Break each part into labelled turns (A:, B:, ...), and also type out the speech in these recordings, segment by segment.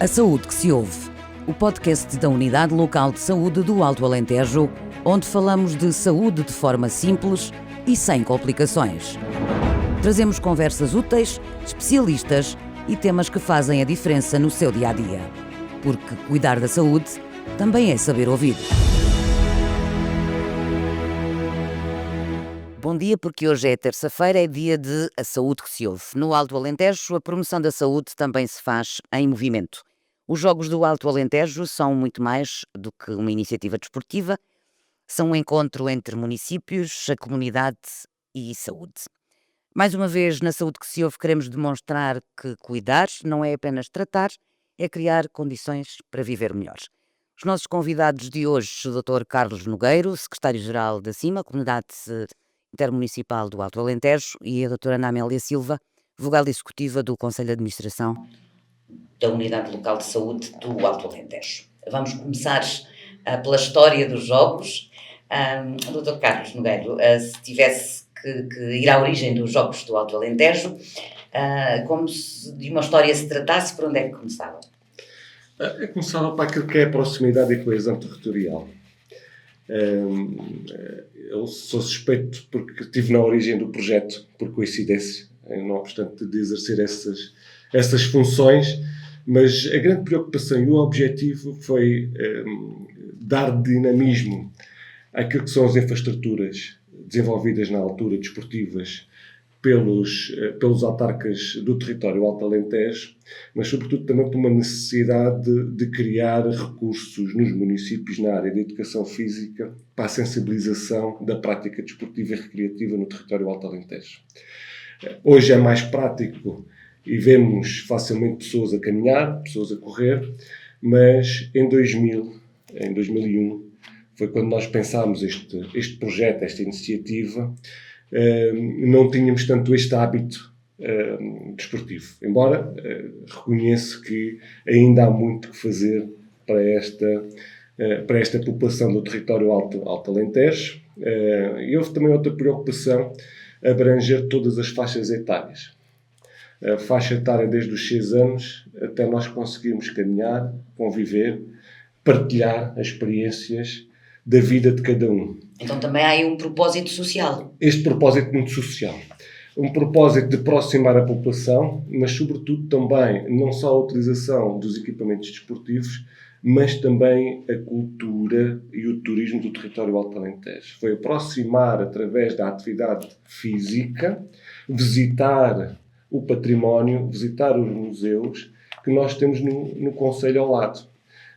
A: A Saúde que se ouve, o podcast da Unidade Local de Saúde do Alto Alentejo, onde falamos de saúde de forma simples e sem complicações. Trazemos conversas úteis, especialistas e temas que fazem a diferença no seu dia-a-dia. Porque cuidar da saúde também é saber ouvir. Bom dia, porque hoje é terça-feira, é dia de A Saúde que se ouve. No Alto Alentejo, a promoção da saúde também se faz em movimento. Os Jogos do Alto Alentejo são muito mais do que uma iniciativa desportiva, são um encontro entre municípios, a comunidade e saúde. Mais uma vez, na Saúde que se ouve, queremos demonstrar que cuidar não é apenas tratar, é criar condições para viver melhor. Os nossos convidados de hoje, o Dr. Carlos Nogueiro, secretário-geral da CIMA, Comunidade Intermunicipal do Alto Alentejo, e a doutora Ana Amélia Silva, vogal executiva do Conselho de Administração da Unidade Local de Saúde do Alto Alentejo. Vamos começar pela história dos Jogos. Dr. Carlos Nogueiro, se tivesse que ir à origem dos Jogos do Alto Alentejo, como se de uma história se tratasse, por onde é que começava?
B: Eu começava para aquilo que é a proximidade e coesão territorial. Eu sou suspeito porque estive na origem do projeto, por coincidência, não obstante de exercer essas funções, mas a grande preocupação e o objetivo foi dar dinamismo àquilo que são as infraestruturas desenvolvidas na altura, desportivas, pelos autarcas do território Alto Alentejo, mas sobretudo também por uma necessidade de criar recursos nos municípios na área de educação física para a sensibilização da prática desportiva e recreativa no território Alto Alentejo. Hoje é mais prático e vemos facilmente pessoas a caminhar, pessoas a correr, mas em 2001, foi quando nós pensámos este projeto, esta iniciativa. Não tínhamos tanto este hábito desportivo. Embora reconheço que ainda há muito que fazer para esta população do território Alto Alentejo. E houve também outra preocupação, abranger todas as faixas etárias. A faixa etária desde os 6 anos até nós conseguirmos caminhar, conviver, partilhar as experiências da vida de cada um.
A: Então também há aí um propósito social.
B: Este propósito muito social. Um propósito de aproximar a população, mas sobretudo também não só a utilização dos equipamentos desportivos, mas também a cultura e o turismo do território Alto Alentejo. Foi aproximar através da atividade física, visitar o património, visitar os museus que nós temos no concelho ao lado.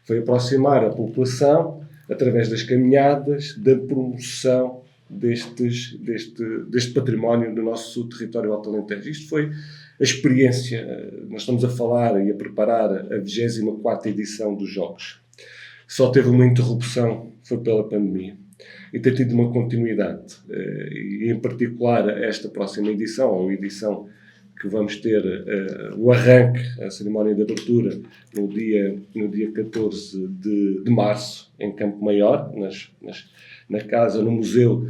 B: Foi aproximar a população através das caminhadas, da promoção deste património do nosso território Alto Alentejo. Isto foi a experiência. Nós estamos a falar e a preparar a 24ª edição dos Jogos. Só teve uma interrupção, foi pela pandemia. E tem tido uma continuidade. E em particular esta próxima edição, ou edição que vamos ter o arranque, a cerimónia de abertura, no dia 14 de março, em Campo Maior, na casa, no Museu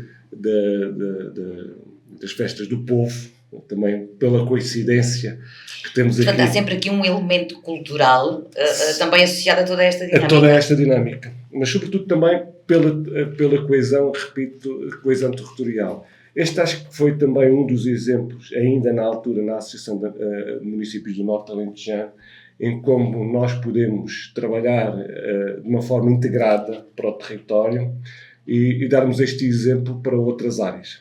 B: das Festas do Povo, também pela coincidência que temos aqui.
A: Portanto, há sempre aqui um elemento cultural também associado a toda esta dinâmica.
B: A toda esta dinâmica, mas sobretudo também pela coesão, repito, coesão territorial. Este acho que foi também um dos exemplos, ainda na altura, na Associação de Municípios do Norte Alentejano, em como nós podemos trabalhar de uma forma integrada para o território e darmos este exemplo para outras áreas.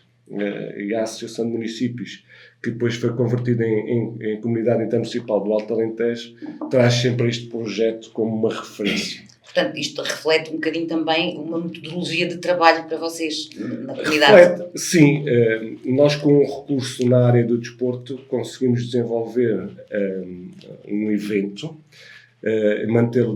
B: E a Associação de Municípios, que depois foi convertida em Comunidade Intermunicipal do Alto Alentejo, traz sempre este projeto como uma referência.
A: Portanto, isto reflete um bocadinho também uma metodologia de trabalho para vocês na comunidade.
B: Sim, nós com o recurso na área do desporto conseguimos desenvolver um evento, mantê-lo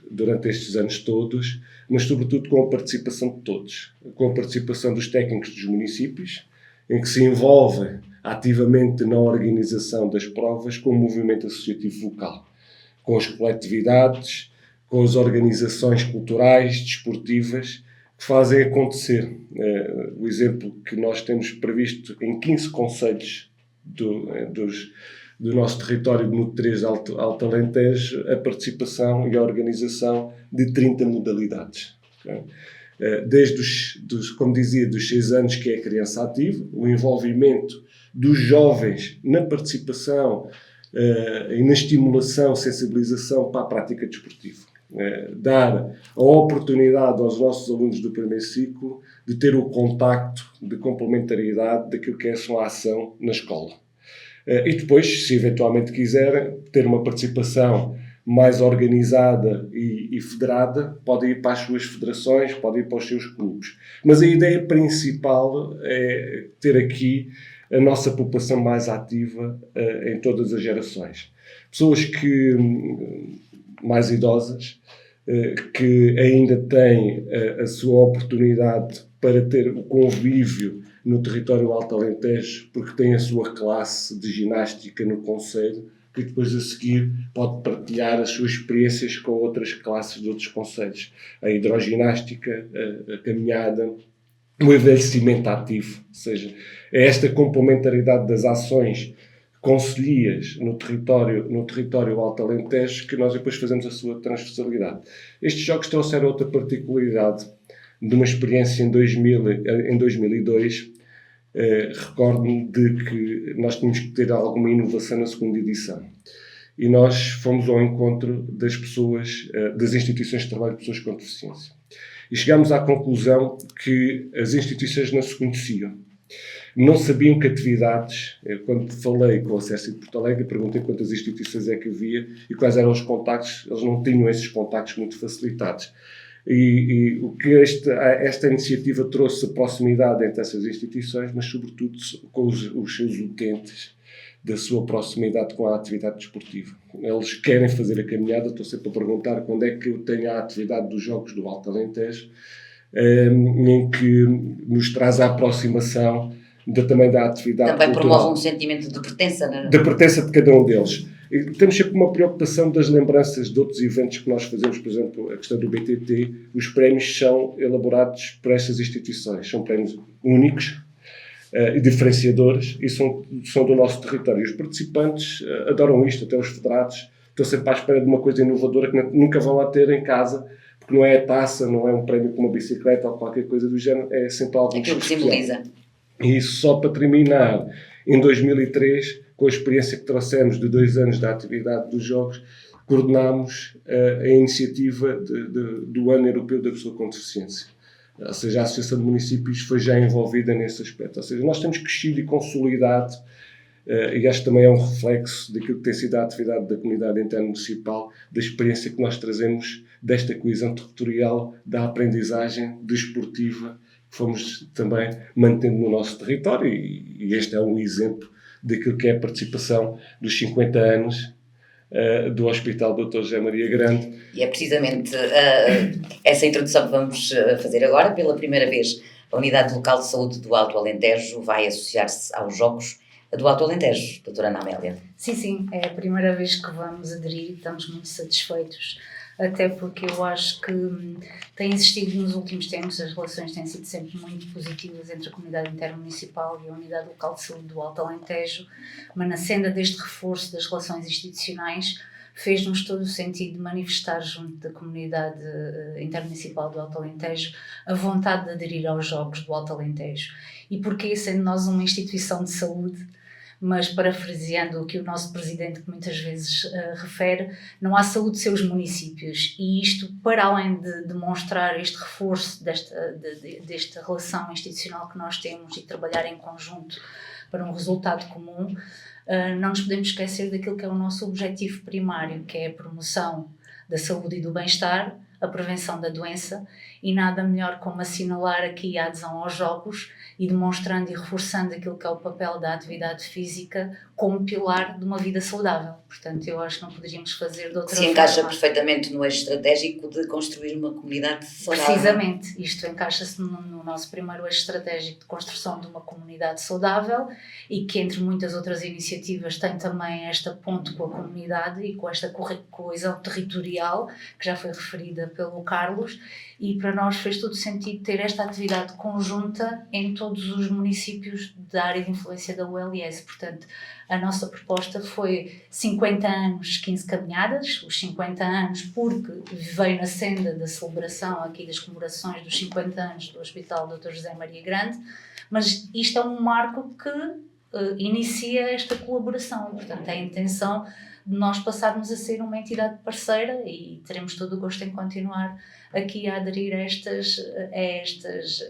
B: durante estes anos todos, mas sobretudo com a participação de todos, com a participação dos técnicos dos municípios, em que se envolvem ativamente na organização das provas com o movimento associativo local, com as coletividades, com as organizações culturais, desportivas, que fazem acontecer. O exemplo que nós temos previsto em 15 concelhos do nosso território de NUT 3 Alto Alentejo a participação e a organização de 30 modalidades. Okay? Desde como dizia, dos 6 anos, que é a criança ativa, o envolvimento dos jovens na participação e na estimulação, sensibilização para a prática desportiva. Dar a oportunidade aos nossos alunos do primeiro ciclo de ter o contacto de complementariedade daquilo que é a sua ação na escola. E depois, se eventualmente quiserem, ter uma participação mais organizada e federada, pode ir para as suas federações, pode ir para os seus clubes. Mas a ideia principal é ter aqui a nossa população mais ativa em todas as gerações. Pessoas mais idosas, que ainda têm a sua oportunidade para ter o convívio no território Alto Alentejo, porque têm a sua classe de ginástica no concelho, que depois a seguir pode partilhar as suas experiências com outras classes de outros concelhos. A hidroginástica, a caminhada, o envelhecimento ativo, ou seja, é esta complementaridade das ações concelhias no território Alto Alentejo que nós depois fazemos a sua transversalidade. Estes jogos trouxeram outra particularidade de uma experiência em 2002. Recordo-me de que nós tínhamos que ter alguma inovação na segunda edição. E nós fomos ao encontro das pessoas, das instituições de trabalho de pessoas com deficiência. E chegámos à conclusão que as instituições não se conheciam. Não sabiam que atividades, quando falei com a CERCI de Porto Alegre, perguntei quantas instituições é que havia e quais eram os contactos, eles não tinham esses contactos muito facilitados. E o que esta iniciativa trouxe a proximidade entre essas instituições, mas sobretudo com os seus utentes, da sua proximidade com a atividade desportiva. Eles querem fazer a caminhada, estou sempre a perguntar quando é que eu tenho a atividade dos Jogos do Alto Alentejo, em que nos traz a aproximação também da atividade
A: também
B: cultural.
A: Promove um sentimento de pertença, não é?
B: Da pertença de cada um deles. E temos sempre uma preocupação das lembranças de outros eventos que nós fazemos, por exemplo, a questão do BTT. Os prémios são elaborados por estas instituições. São prémios únicos e diferenciadores e são do nosso território. E os participantes adoram isto, até os federados estão sempre à espera de uma coisa inovadora que nunca vão lá ter em casa, porque não é a taça, não é um prémio com uma bicicleta ou qualquer coisa do género, é sempre algo
A: aquilo que simboliza.
B: E isso só para terminar, em 2003, com a experiência que trouxemos de 2 anos da atividade dos Jogos, coordenámos a iniciativa do Ano Europeu da Pessoa com Deficiência. Ou seja, a Associação de Municípios foi já envolvida nesse aspecto. Ou seja, nós temos crescido e consolidado, e acho que também é um reflexo daquilo que tem sido a atividade da comunidade intermunicipal, da experiência que nós trazemos desta coesão territorial, da aprendizagem desportiva, que fomos também mantendo no nosso território, e este é um exemplo daquilo que é a participação dos 50 anos do Hospital Dr. José Maria Grande.
A: E é precisamente essa introdução que vamos fazer agora. Pela primeira vez, a Unidade Local de Saúde do Alto Alentejo vai associar-se aos Jogos do Alto Alentejo, doutora Ana Amélia.
C: Sim, é a primeira vez que vamos aderir e estamos muito satisfeitos, até porque eu acho que tem existido nos últimos tempos, as relações têm sido sempre muito positivas entre a comunidade intermunicipal e a Unidade Local de Saúde do Alto Alentejo, mas na senda deste reforço das relações institucionais fez-nos todo o sentido de manifestar junto da comunidade intermunicipal do Alto Alentejo a vontade de aderir aos Jogos do Alto Alentejo. E porque, sendo nós uma instituição de saúde, mas parafraseando o que o nosso presidente muitas vezes refere, não há saúde sem os municípios, e isto, para além de demonstrar este reforço desta relação institucional que nós temos e trabalhar em conjunto para um resultado comum, não nos podemos esquecer daquilo que é o nosso objetivo primário, que é a promoção da saúde e do bem-estar, a prevenção da doença, e nada melhor como assinalar aqui a adesão aos Jogos e demonstrando e reforçando aquilo que é o papel da atividade física como pilar de uma vida saudável. Portanto, eu acho que não poderíamos fazer de outra forma.
A: Se encaixa perfeitamente no eixo estratégico de construir uma comunidade saudável.
C: Precisamente. Isto encaixa-se no nosso primeiro eixo estratégico de construção de uma comunidade saudável e que, entre muitas outras iniciativas, tem também esta ponte com a comunidade e com esta coesão territorial, que já foi referida pelo Carlos, e para nós fez todo sentido ter esta atividade conjunta em todos os municípios da área de influência da ULS. Portanto, a nossa proposta foi 50 anos, 15 caminhadas, os 50 anos porque veio na senda da celebração aqui das comemorações dos 50 anos do Hospital Dr. José Maria Grande, mas isto é um marco que inicia esta colaboração. Portanto, é a intenção de nós passarmos a ser uma entidade parceira e teremos todo o gosto em continuar aqui a aderir a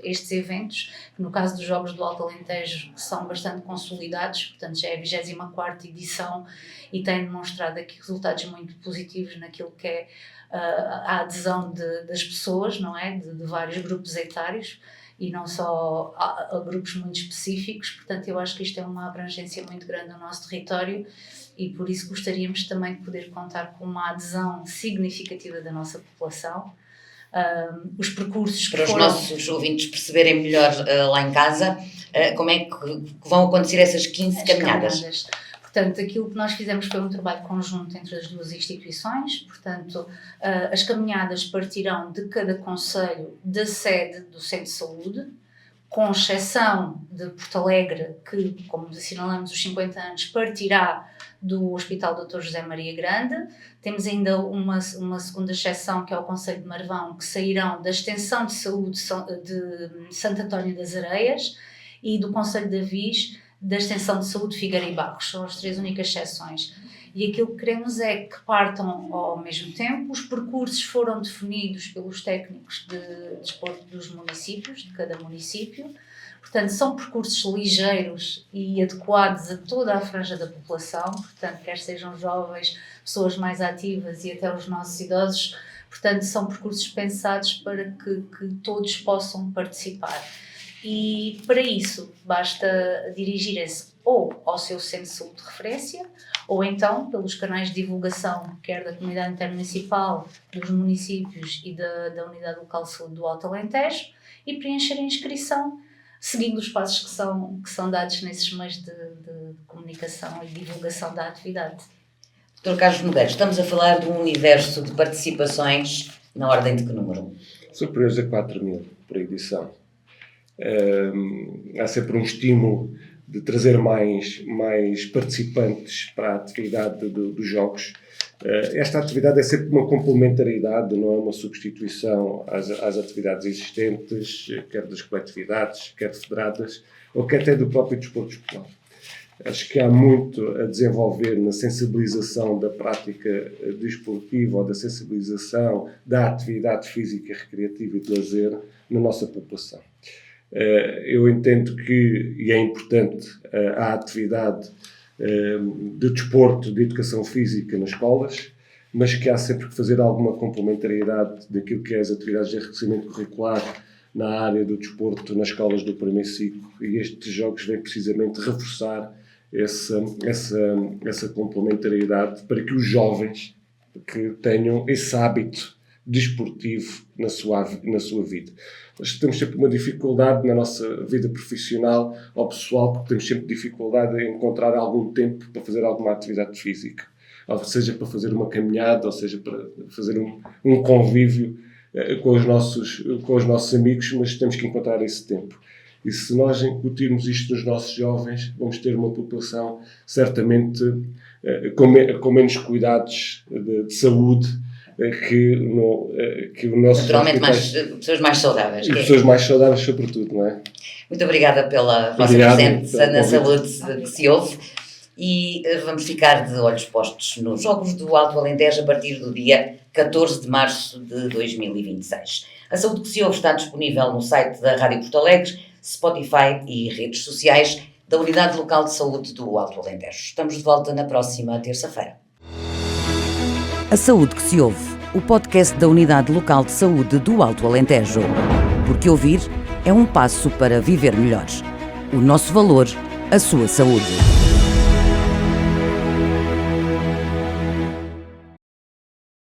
C: estes eventos, que no caso dos Jogos do Alto Alentejo são bastante consolidados, portanto já é a 24ª edição e tem demonstrado aqui resultados muito positivos naquilo que é a adesão das pessoas, não é? De vários grupos etários e não só a grupos muito específicos. Portanto, eu acho que isto é uma abrangência muito grande no nosso território e por isso gostaríamos também de poder contar com uma adesão significativa da nossa população. Os percursos
A: para os nossos ouvintes perceberem melhor lá em casa, como é que vão acontecer essas 15 caminhadas?
C: Portanto, aquilo que nós fizemos foi um trabalho conjunto entre as duas instituições. Portanto, as caminhadas partirão de cada concelho da sede do Centro de Saúde, com exceção de Porto Alegre, que, como assinalamos os 50 anos, partirá do Hospital Dr. José Maria Grande. Temos ainda uma segunda exceção, que é o concelho de Marvão, que sairão da Extensão de Saúde de Santo António das Areias e do concelho de Avis, da Extensão de Saúde Figueira e Barros. São as 3 únicas exceções. E aquilo que queremos é que partam ao mesmo tempo. Os percursos foram definidos pelos técnicos de desporto dos municípios, de cada município. Portanto, são percursos ligeiros e adequados a toda a franja da população. Portanto, quer sejam jovens, pessoas mais ativas e até os nossos idosos. Portanto, são percursos pensados para que todos possam participar. E para isso basta dirigirem-se ou ao seu centro de saúde de referência ou então pelos canais de divulgação, quer da comunidade intermunicipal, dos municípios e da unidade local de saúde do Alto Alentejo, e preencher a inscrição seguindo os passos que são dados nesses meios de comunicação e divulgação da atividade.
A: Dr. Carlos Nogueira, estamos a falar de um universo de participações na ordem de que número?
B: Superiores a 4.000 por edição. Há sempre um estímulo de trazer mais participantes para a atividade dos jogos. Esta atividade é sempre uma complementariedade, não é uma substituição às atividades existentes, quer das coletividades, quer federadas, ou quer até do próprio desporto escolar. Acho que há muito a desenvolver na sensibilização da prática desportiva ou da sensibilização da atividade física, recreativa e de lazer na nossa população. Eu entendo que, e é importante, a atividade de desporto, de educação física nas escolas, mas que há sempre que fazer alguma complementariedade daquilo que é as atividades de enriquecimento curricular na área do desporto nas escolas do primeiro ciclo, e estes jogos vêm precisamente reforçar essa complementariedade para que os jovens que tenham esse hábito desportivo na sua vida. Nós temos sempre uma dificuldade na nossa vida profissional ou pessoal, porque temos sempre dificuldade em encontrar algum tempo para fazer alguma atividade física, ou seja, para fazer uma caminhada, ou seja, para fazer um convívio com os nossos amigos, mas temos que encontrar esse tempo. E se nós incutirmos isto nos nossos jovens, vamos ter uma população certamente com menos cuidados de saúde, que o nosso...
A: Naturalmente, pessoas mais saudáveis.
B: E pessoas mais saudáveis, sobretudo, não é?
A: Muito obrigada pela vossa presença na saúde que se ouve. E vamos ficar de olhos postos nos Jogos do Alto Alentejo a partir do dia 14 de março de 2026. A saúde que se ouve está disponível no site da Rádio Porto Alegre, Spotify e redes sociais da Unidade Local de Saúde do Alto Alentejo. Estamos de volta na próxima terça-feira. A Saúde que se ouve, o podcast da Unidade Local de Saúde do Alto Alentejo. Porque ouvir é um passo para viver melhor. O nosso valor, a sua saúde.